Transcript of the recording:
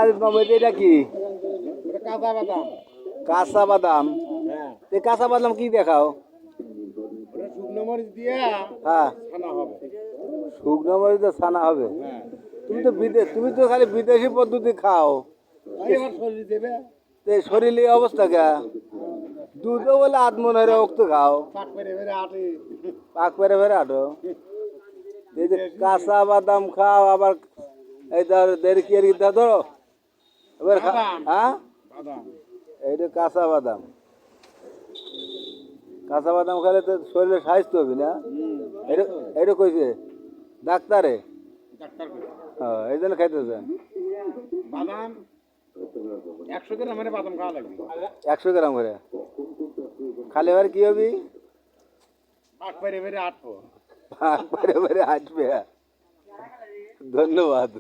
আরিফ মাহমুদ এটা কি? কাঁচা বাদাম। কাঁচা বাদাম। হ্যাঁ, তে কাঁচা বাদাম কি দেখাও? ওটা শুকনো মরিচ দিয়ে হ্যাঁ, ছানা হবে। শুকনো মরিচে ছানা হবে। হ্যাঁ, তুমি তো খালি বিদেশি পদ্ধতি খাও। তাই এবার শরীর দেবে। তে শরীরে এই অবস্থা কে? দুধও বলে আত্মন হয়ে রক্ত খাও, পাক পেরে পেরে আটে। পাক পেরে পেরে আটো। এই যে কাঁচা বাদাম খাও আবার এই ধর দেরি কি ধরো এবার বাদাম। হ্যাঁ, বাদাম। এইটা কাঁচা বাদাম। কাঁচা বাদাম খেলে তো শরীরে স্বাস্থ্য হবে না? এটা এটা কইছে ডাক্তারে। ডাক্তার করে। এই জন্য খাইতেছে। বাদাম 100 গ্রামের বাদাম খাওয়া লাগবে। 100 গ্রাম করে খালি এবার কি হবি? পাক পেরে পেরে আটবো। ভাগ পেরে পেরে আসবে। ধন্যবাদ।